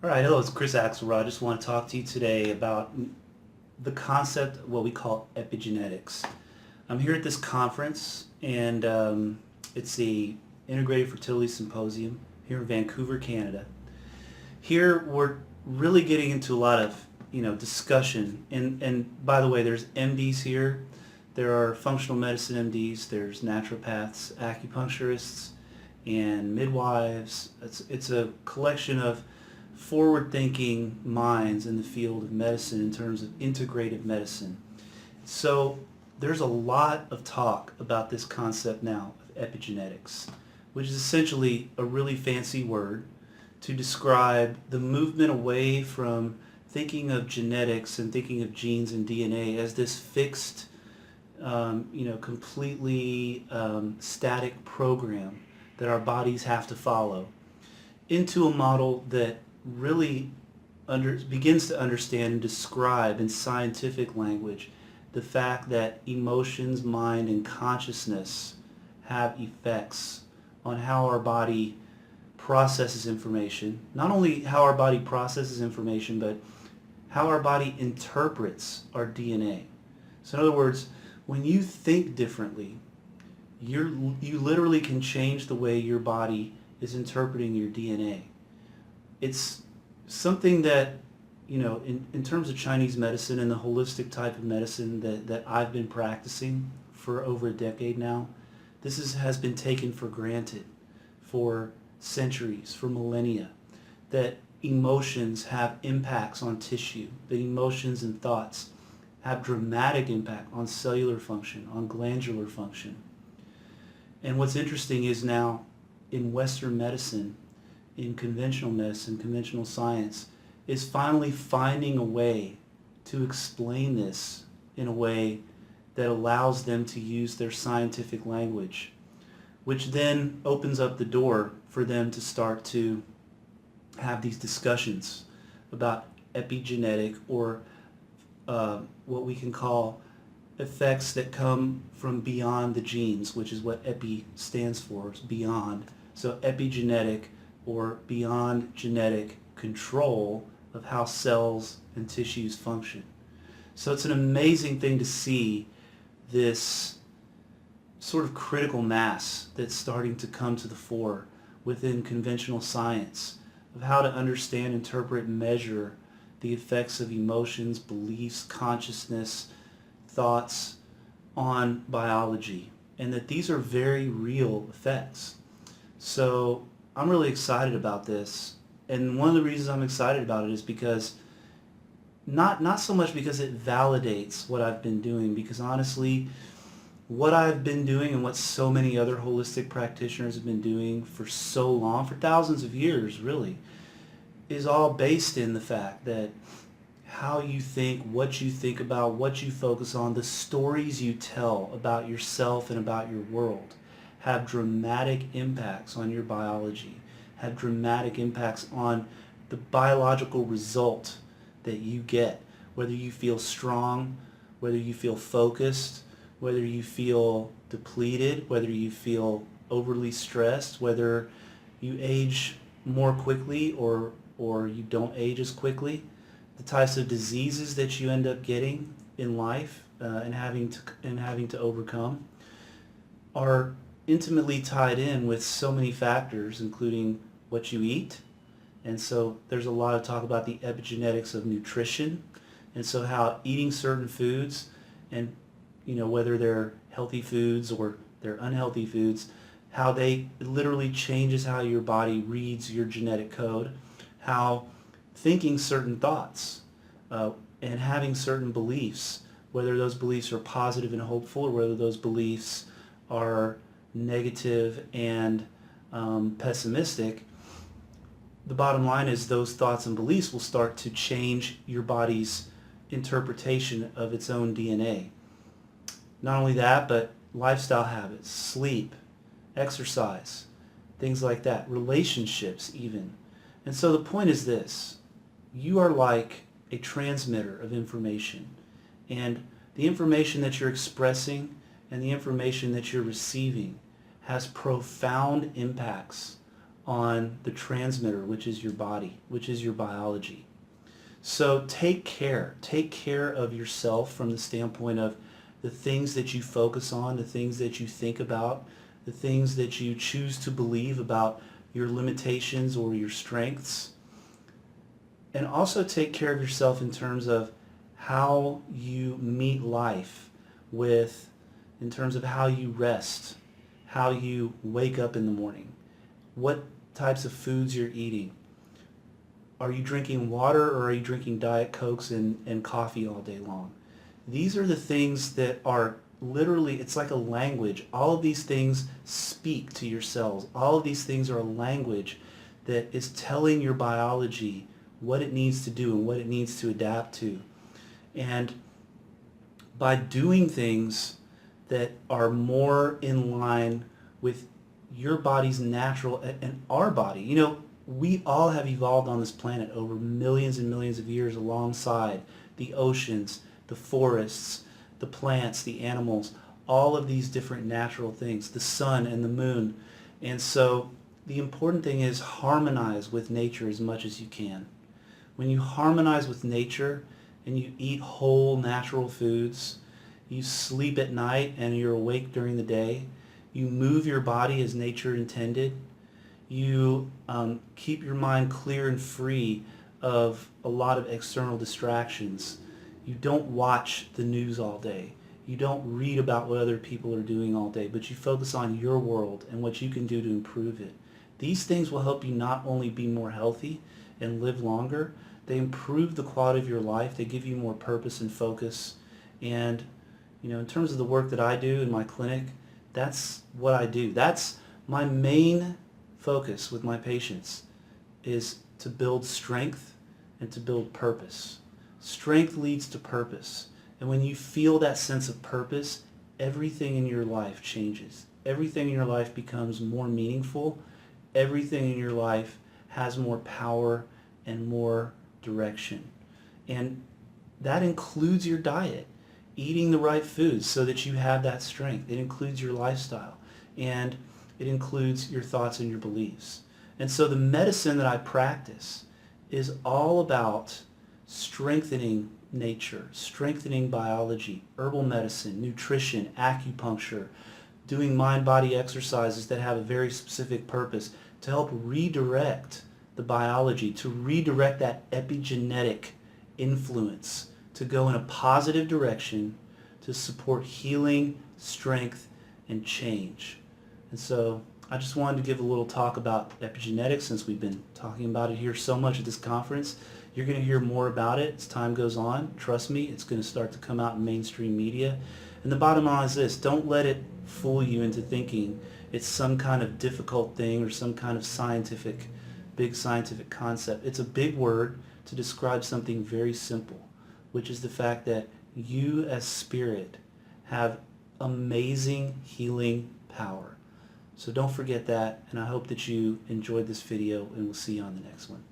All right, hello, it's Chris Axelrad. I just want to talk to you today about the concept of what we call epigenetics. I'm here at this conference, and it's the Integrated Fertility Symposium here in Vancouver, Canada. Here we're really getting into a lot of discussion, and by the way, there's MDs here. There are functional medicine MDs. There's naturopaths, acupuncturists, and midwives. It's a collection of forward-thinking minds in the field of medicine in terms of integrative medicine. So there's a lot of talk about this concept now of epigenetics, which is essentially a really fancy word to describe the movement away from thinking of genetics and thinking of genes and DNA as this fixed, completely static program that our bodies have to follow, into a model that really begins to understand and describe in scientific language the fact that emotions, mind, and consciousness have effects on how our body processes information. Not only how our body processes information, but how our body interprets our DNA. So in other words, when you think differently, you literally can change the way your body is interpreting your DNA. It's something that, in terms of Chinese medicine and the holistic type of medicine that I've been practicing for over a decade now, has been taken for granted for centuries, for millennia, that emotions have impacts on tissue, that emotions and thoughts have dramatic impact on cellular function, on glandular function. And what's interesting is now in Western medicine, in conventional medicine, conventional science, is finally finding a way to explain this in a way that allows them to use their scientific language, which then opens up the door for them to start to have these discussions about epigenetic, or what we can call effects that come from beyond the genes, which is what epi stands for, is beyond. So epigenetic, or beyond genetic control of how cells and tissues function. So it's an amazing thing to see this sort of critical mass that's starting to come to the fore within conventional science of how to understand, interpret, measure the effects of emotions, beliefs, consciousness, thoughts on biology, and that these are very real effects. So I'm really excited about this, and one of the reasons I'm excited about it is because not so much because it validates what I've been doing, because honestly, what I've been doing and what so many other holistic practitioners have been doing for so long, for thousands of years really, is all based in the fact that how you think, what you think about, what you focus on, the stories you tell about yourself and about your world have dramatic impacts on your biology, have dramatic impacts on the biological result that you get, whether you feel strong, whether you feel focused, whether you feel depleted, whether you feel overly stressed, whether you age more quickly or you don't age as quickly, the types of diseases that you end up getting in life and having to overcome are intimately tied in with so many factors, including what you eat. And so there's a lot of talk about the epigenetics of nutrition, and so how eating certain foods, and whether they're healthy foods or they're unhealthy foods, how they literally changes how your body reads your genetic code, how thinking certain thoughts and having certain beliefs, whether those beliefs are positive and hopeful or whether those beliefs are negative and pessimistic, the bottom line is those thoughts and beliefs will start to change your body's interpretation of its own DNA. Not only that, but lifestyle habits, sleep, exercise, things like that, relationships even. And so the point is this: you are like a transmitter of information, and the information that you're expressing and the information that you're receiving has profound impacts on the transmitter, which is your body, which is your biology. So take care of yourself from the standpoint of the things that you focus on, the things that you think about, the things that you choose to believe about your limitations or your strengths. And also take care of yourself in terms of how you meet life in terms of how you rest, how you wake up in the morning, what types of foods you're eating. Are you drinking water or are you drinking Diet Cokes and coffee all day long? These are the things that are literally, it's like a language. All of these things speak to your cells. All of these things are a language that is telling your biology what it needs to do and what it needs to adapt to. And by doing things that are more in line with your body's natural and our body, you know, we all have evolved on this planet over millions and millions of years alongside the oceans, the forests, the plants, the animals, all of these different natural things, the sun and the moon. And so the important thing is harmonize with nature as much as you can. When you harmonize with nature and you eat whole natural foods, you sleep at night and you're awake during the day, you move your body as nature intended, you keep your mind clear and free of a lot of external distractions. You don't watch the news all day. You don't read about what other people are doing all day, but you focus on your world and what you can do to improve it. These things will help you not only be more healthy and live longer, they improve the quality of your life. They give you more purpose and focus. And, you know, in terms of the work that I do in my clinic, that's what I do. That's my main focus with my patients, is to build strength and to build purpose. Strength leads to purpose. And when you feel that sense of purpose, everything in your life changes. Everything in your life becomes more meaningful. Everything in your life has more power and more direction. And that includes your diet, eating the right foods so that you have that strength. It includes your lifestyle, and it includes your thoughts and your beliefs. And so the medicine that I practice is all about strengthening nature, strengthening biology, herbal medicine, nutrition, acupuncture, doing mind-body exercises that have a very specific purpose to help redirect the biology, to redirect that epigenetic influence, to go in a positive direction, to support healing, strength, and change. And so I just wanted to give a little talk about epigenetics, since we've been talking about it here so much at this conference. You're going to hear more about it as time goes on. Trust me, it's going to start to come out in mainstream media. And the bottom line is this: don't let it fool you into thinking it's some kind of difficult thing or some kind of big scientific concept. It's a big word to describe something very simple, which is the fact that you as spirit have amazing healing power. So don't forget that, and I hope that you enjoyed this video, and we'll see you on the next one.